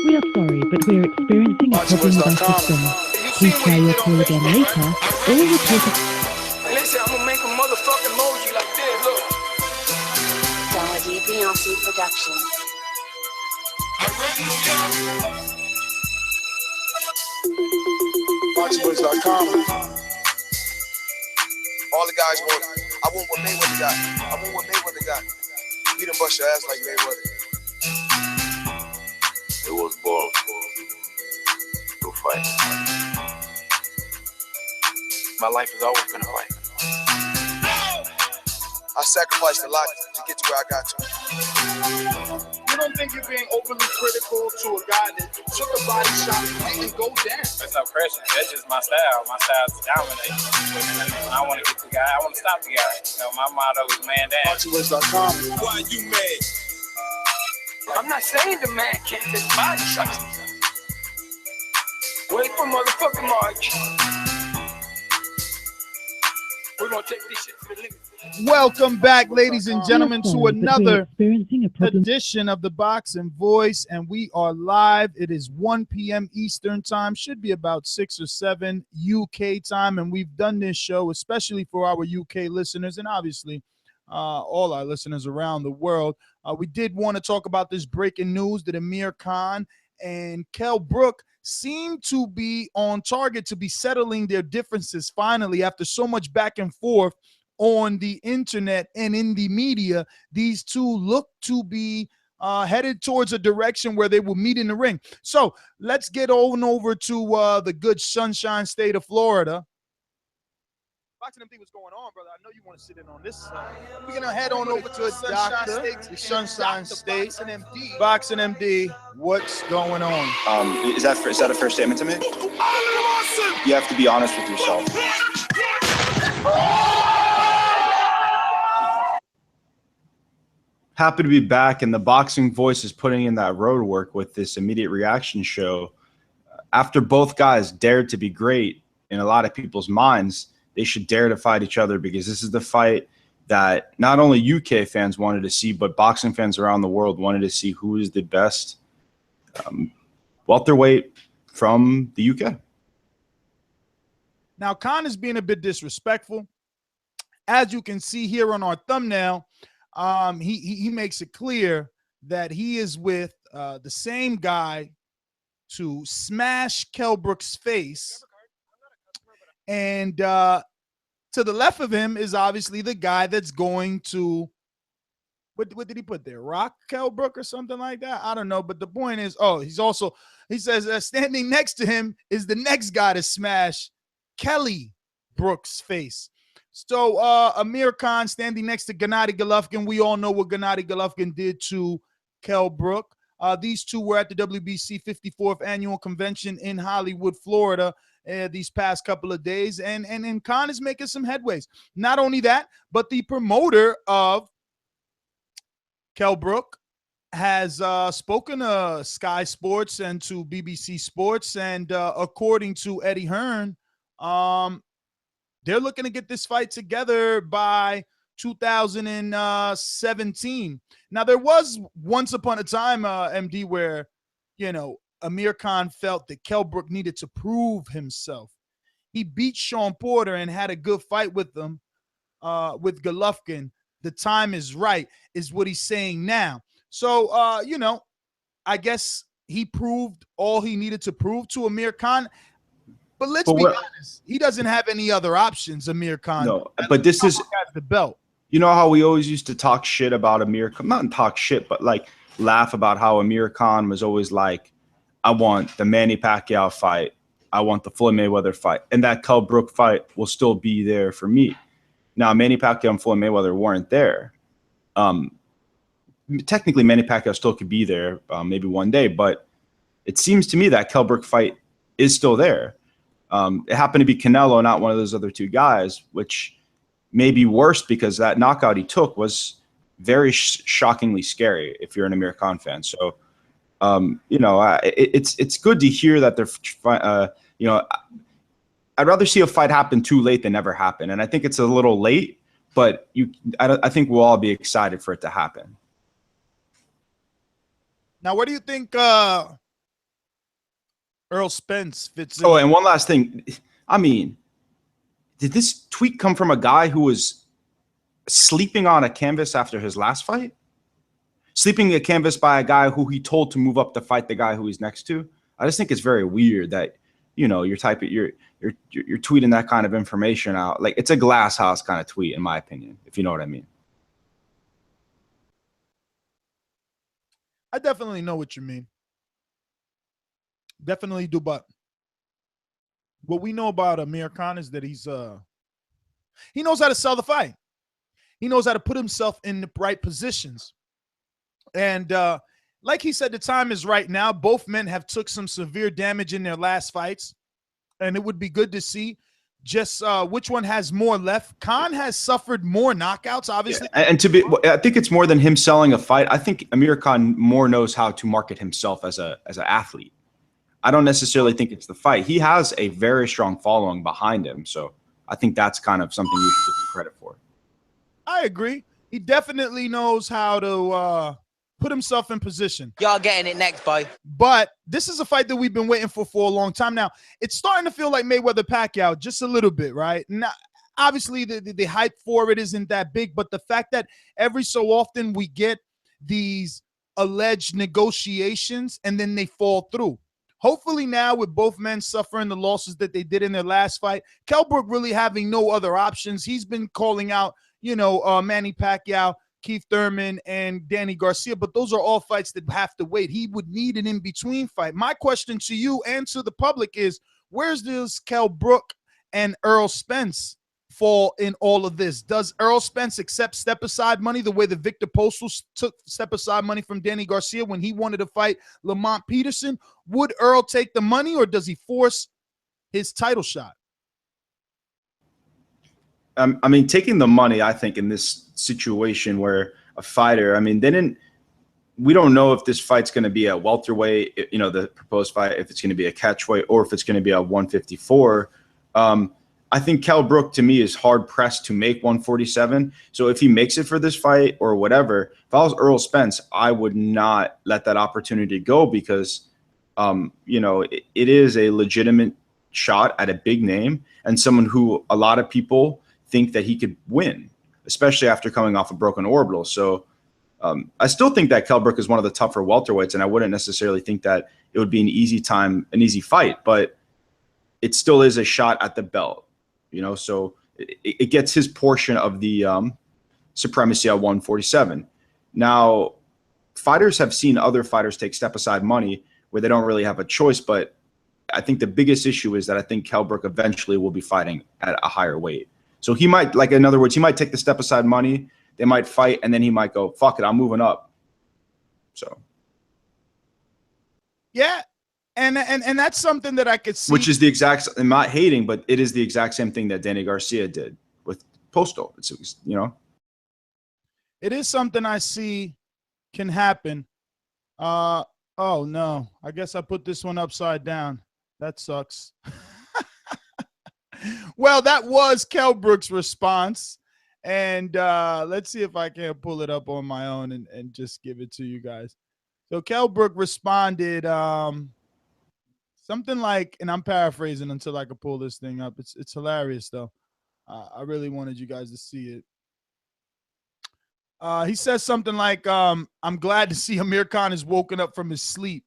We are sorry, but we are experiencing a problem with our system. Please try your call again later, or report it. Listen, I'm gonna make a motherfucking emoji like this, look. ThaBoxingvoice production. ThaBoxingvoice.com. All the guys want, I want what Mayweather got. I want what Mayweather got. You done bust your ass like Mayweather. It was ball. Go fight. My life has always been a fight. I sacrificed a lot to get to where I got to. You don't think you're being overly critical to a guy that took a body shot and didn't go down? That's no pressure. That's just my style. My style is to dominate. When I want to get the guy, I want to stop the guy. You know, my motto is man down. ThaBoxingvoice.com. Why you mad? I'm not saying the man can't take body shots. Wait for motherfucking March. We're gonna take this shit to the limit. Welcome back, ladies and gentlemen, We are to sorry, but we are another experiencing a problem. edition of the Boxing Voice, and we are live. It is 1 p.m. Eastern time, should be about 6 or 7 UK time, and we've done this show especially for our UK listeners and obviously all our listeners around the world. We did want to talk about this breaking news that Amir Khan and Kell Brook seem to be on target to be settling their differences finally after so much back and forth on the internet and in the media. These two look to be headed towards a direction where they will meet in the ring. So let's get on over to the good Sunshine State of Florida. Boxing MD, what's going on, brother? I know you want to sit in on this. We're going to head on over to Sunshine State. Boxing MD, what's going on? Is that a fair statement to make? You have to be honest with yourself. Happy to be back, and the Boxing Voice is putting in that road work with this immediate reaction show. After both guys dared to be great in a lot of people's minds, they should dare to fight each other, because this is the fight that not only UK fans wanted to see, but boxing fans around the world wanted to see who is the best welterweight from the UK. Now, Khan is being a bit disrespectful. As you can see here on our thumbnail, he makes it clear that he is with the same guy to smash Kell Brook's face. And to the left of him is obviously the guy that's going to, what did he put there? Rock Kell Brook or something like that? I don't know. But the point is, he says standing next to him is the next guy to smash Kelly Brook's face. So Amir Khan standing next to Gennady Golovkin. We all know what Gennady Golovkin did to Kell Brook. These two were at the WBC 54th Annual Convention in Hollywood, Florida, these past couple of days. And Khan is making some headways. Not only that, but the promoter of Kell Brook has spoken to Sky Sports and to BBC Sports. And according to Eddie Hearn, they're looking to get this fight together by 2017. Now, there was once upon a time, MD, where, Amir Khan felt that Kell Brook needed to prove himself. He beat Sean Porter and had a good fight with them, with Golovkin. The time is right, is what he's saying now. So, I guess he proved all he needed to prove to Amir Khan. But let's be honest, he doesn't have any other options, Amir Khan. No, but this is the belt. You know how we always used to talk shit about Amir Khan? Not talk shit, but like laugh about how Amir Khan was always like, I want the Manny Pacquiao fight. I want the Floyd Mayweather fight. And that Kell Brook fight will still be there for me. Now, Manny Pacquiao and Floyd Mayweather weren't there. Technically, Manny Pacquiao still could be there maybe one day, but it seems to me that Kell Brook fight is still there. It happened to be Canelo, not one of those other two guys, which may be worse because that knockout he took was very shockingly scary if you're an Amir Khan fan. So, it's good to hear that they're, I'd rather see a fight happen too late than never happen. And I think it's a little late, but I think we'll all be excited for it to happen. Now, what do you think Earl Spence fits in. Oh, and one last thing. I mean, did this tweet come from a guy who was sleeping on a canvas after his last fight? Sleeping a canvas by a guy who he told to move up to fight the guy who he's next to? I just think it's very weird that, you know, you're tweeting that kind of information out. Like, it's a glass house kind of tweet, in my opinion, if you know what I mean. I definitely know what you mean. Definitely do, but what we know about Amir Khan is that he knows how to sell the fight. He knows how to put himself in the right positions. And like he said, the time is right now. Both men have took some severe damage in their last fights, and it would be good to see just which one has more left. Khan has suffered more knockouts, obviously. Yeah. And I think it's more than him selling a fight. I think Amir Khan more knows how to market himself as an athlete. I don't necessarily think it's the fight. He has a very strong following behind him, so I think that's kind of something you should give him credit for. I agree. He definitely knows how to put himself in position. Y'all getting it next, boy. But this is a fight that we've been waiting for a long time now. It's starting to feel like Mayweather-Pacquiao just a little bit, right? Now, obviously, the hype for it isn't that big, but the fact that every so often we get these alleged negotiations and then they fall through. Hopefully now, with both men suffering the losses that they did in their last fight, Kell Brook really having no other options. He's been calling out, Manny Pacquiao, Keith Thurman, and Danny Garcia, but those are all fights that have to wait. He would need an in-between fight. My question to you and to the public is, where's this Kell Brook and Earl Spence fall in all of this? Does Earl Spence accept step-aside money the way that Victor Postal took step-aside money from Danny Garcia when he wanted to fight Lamont Peterson? Would Earl take the money, or does he force his title shot? I mean, taking the money, I think, in this situation where a fighter, I mean, we don't know if this fight's going to be a welterweight, the proposed fight, if it's going to be a catchweight, or if it's going to be a 154. I think Kell Brook, to me, is hard-pressed to make 147. So if he makes it for this fight or whatever, if I was Earl Spence, I would not let that opportunity go because, it is a legitimate shot at a big name and someone who a lot of people think that he could win, especially after coming off a broken orbital. So I still think that Kell Brook is one of the tougher welterweights, and I wouldn't necessarily think that it would be an easy fight, but it still is a shot at the belt. So it gets his portion of the supremacy at 147. Now, fighters have seen other fighters take step-aside money where they don't really have a choice, but I think the biggest issue is that I think Kell Brook eventually will be fighting at a higher weight. So he might, in other words, he might take the step-aside money, they might fight, and then he might go, fuck it, I'm moving up. So. Yeah. And that's something that I could see. Which is the exact, I'm not hating, but it is the exact same thing that Danny Garcia did with Postal. It is something I see can happen. Oh, no. I guess I put this one upside down. That sucks. Well, that was Kell Brook's response. And let's see if I can pull it up on my own and just give it to you guys. So Kell Brook responded something like, and I'm paraphrasing until I can pull this thing up. It's hilarious, though. I really wanted you guys to see it. He says something like, I'm glad to see Amir Khan has woken up from his sleep.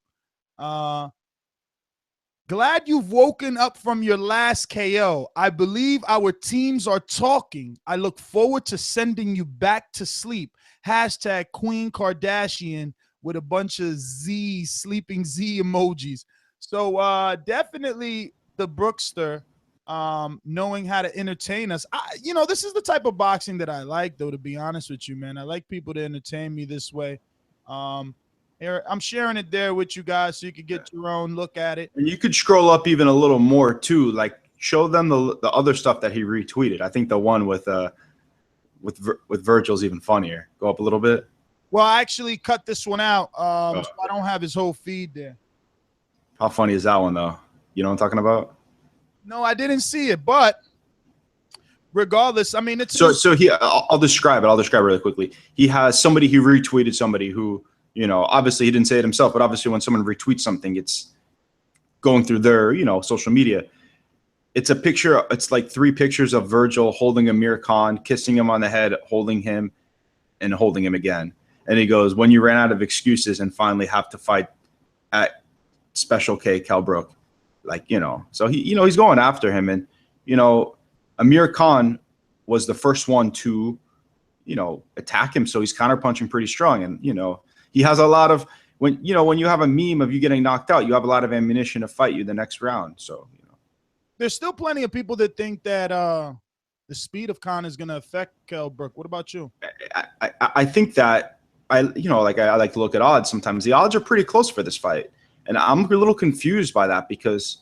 Glad you've woken up from your last KO. I believe our teams are talking. I look forward to sending you back to sleep. Hashtag Queen Kardashian with a bunch of sleeping Z emojis. So definitely the Brookster knowing how to entertain us. This is the type of boxing that I like, though, to be honest with you, man. I like people to entertain me this way. Here, I'm sharing it there with you guys so you can get your own look at it. And you could scroll up even a little more, too. Like, show them the other stuff that he retweeted. I think the one with Virgil's even funnier. Go up a little bit. Well, I actually cut this one out, so I don't have his whole feed there. How funny is that one, though? You know what I'm talking about? No, I didn't see it, but regardless, I mean, it's so I'll describe it. I'll describe it really quickly. He has somebody, he retweeted somebody who, obviously he didn't say it himself, but obviously when someone retweets something, going through their, social media. It's a picture. It's like 3 pictures of Virgil holding Amir Khan, kissing him on the head, holding him, and holding him again. And he goes, when you ran out of excuses and finally have to fight at Special K, Kell Brook. So he's going after him. And, Amir Khan was the first one to, attack him. So he's counterpunching pretty strong. And, he has a lot of, when you have a meme of you getting knocked out, you have a lot of ammunition to fight you the next round. So, There's still plenty of people that think that the speed of Khan is going to affect Kell Brook. What about you? I think that I like to look at odds sometimes. The odds are pretty close for this fight. And I'm a little confused by that because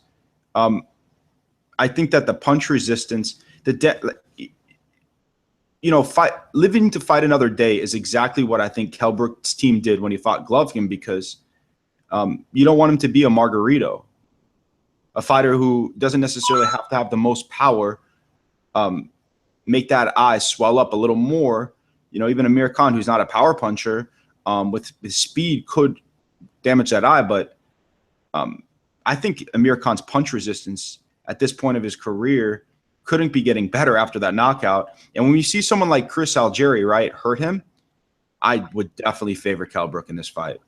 I think that the punch resistance, living to fight another day is exactly what I think Kell Brook's team did when he fought Golovkin, because you don't want him to be a Margarito, a fighter who doesn't necessarily have to have the most power, make that eye swell up a little more. Even Amir Khan, who's not a power puncher, with his speed could damage that eye. But I think Amir Khan's punch resistance at this point of his career couldn't be getting better after that knockout. And when you see someone like Chris Algieri, right, hurt him, I would definitely favor Kell Brook in this fight.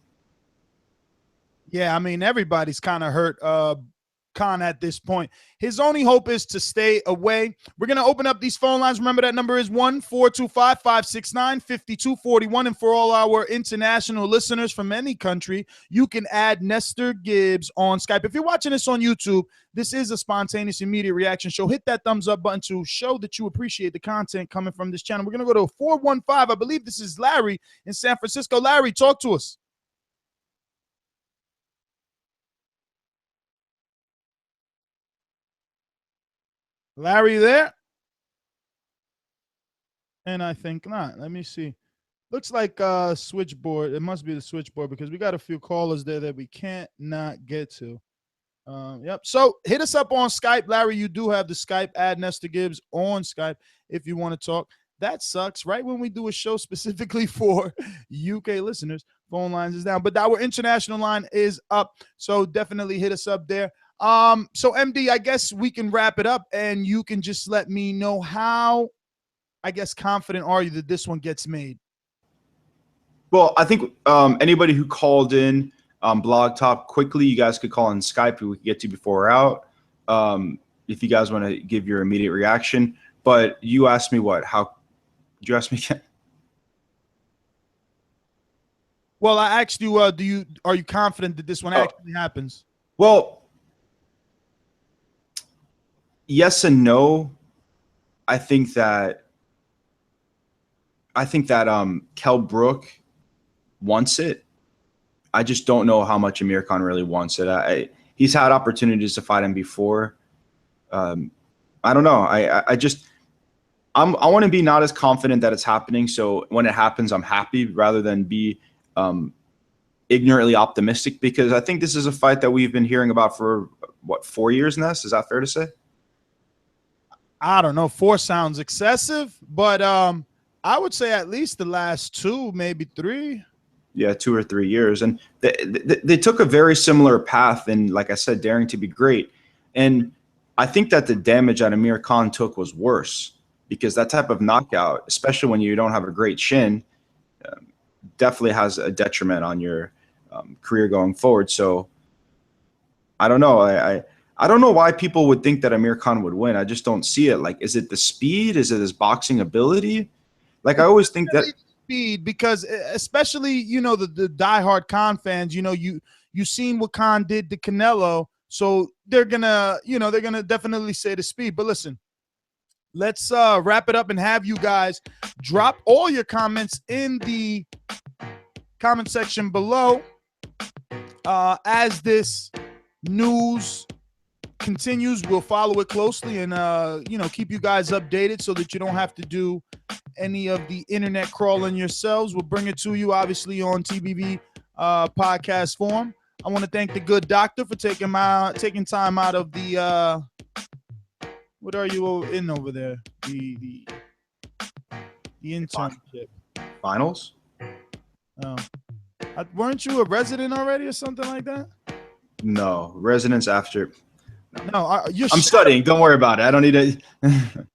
Yeah, I mean, everybody's kind of hurt Khan at this point. His only hope is to stay away. We're going to open up these phone lines. Remember, that number is 1-425-569-5241. And for all our international listeners from any country, you can add Nestor Gibbs on Skype. If you're watching this on YouTube, this is a spontaneous immediate reaction show. Hit that thumbs up button to show that you appreciate the content coming from this channel. We're going to go to 415. I believe this is Larry in San Francisco. Larry, talk to us. Larry there? And I think not. Let me see. Looks like switchboard. It must be the switchboard because we got a few callers there that we can't not get to. Yep. So hit us up on Skype. Larry, you do have the Skype. Add Nestor Gibbs on Skype if you want to talk. That sucks. Right when we do a show specifically for UK listeners, phone lines is down. But our international line is up. So definitely hit us up there. So MD, I guess we can wrap it up and you can just let me know how, I guess, confident are you that this one gets made? Well, I think anybody who called in Blog Talk quickly, you guys could call on Skype. We could get to before we're out. If you guys want to give your immediate reaction. But you asked me what? How did you ask me again? Well, I asked you, are you confident that this one actually happens? Well, yes and no. I think that Kell Brook wants it. I just don't know how much Amir Khan really wants it. He's had opportunities to fight him before. I don't know. I want to be not as confident that it's happening. So when it happens, I'm happy rather than be ignorantly optimistic, because I think this is a fight that we've been hearing about for 4 years, Ness? Is that fair to say? I don't know. 4 sounds excessive, but I would say at least the last 2, maybe 3. Yeah, 2 or 3 years. And they took a very similar path in, like I said, daring to be great. And I think that the damage that Amir Khan took was worse, because that type of knockout, especially when you don't have a great chin, definitely has a detriment on your career going forward. So I don't know. I don't know why people would think that Amir Khan would win. I just don't see it. Like, is it the speed? Is it his boxing ability? Like, I always think that speed, because especially, the diehard Khan fans, you seen what Khan did to Canelo. So they're gonna definitely say the speed. But listen, let's wrap it up and have you guys drop all your comments in the comment section below as this news continues. We'll follow it closely and keep you guys updated so that you don't have to do any of the internet crawling yourselves. We'll bring it to you obviously on TBV podcast form. I want to thank the good doctor for taking time out of the what are you in over there? The internship finals. Oh, weren't you a resident already or something like that? No, residence after. No, I'm studying. Don't worry about it. I don't need to.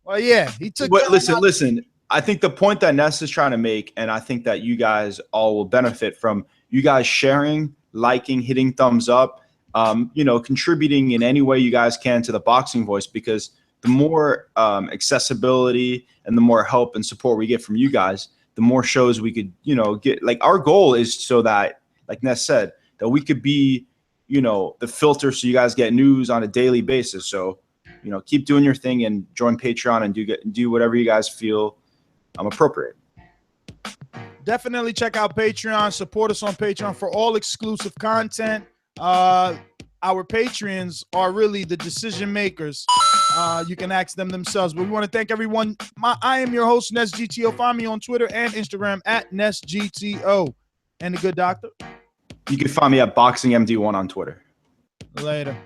Well, yeah, he took. But listen. I think the point that Ness is trying to make, and I think that you guys all will benefit from you guys sharing, liking, hitting thumbs up, contributing in any way you guys can to the Boxing Voice, because the more accessibility and the more help and support we get from you guys, the more shows we could, get. Like, our goal is so that, like Ness said, that we could be, the filter so you guys get news on a daily basis. So, keep doing your thing and join Patreon and do whatever you guys feel appropriate. Definitely check out Patreon. Support us on Patreon for all exclusive content. Our Patreons are really the decision makers. You can ask them themselves. But we want to thank everyone. I am your host, NessGTO. Find me on Twitter and Instagram at NessGTO. And the good doctor? You can find me at BoxingMD1 on Twitter. Later.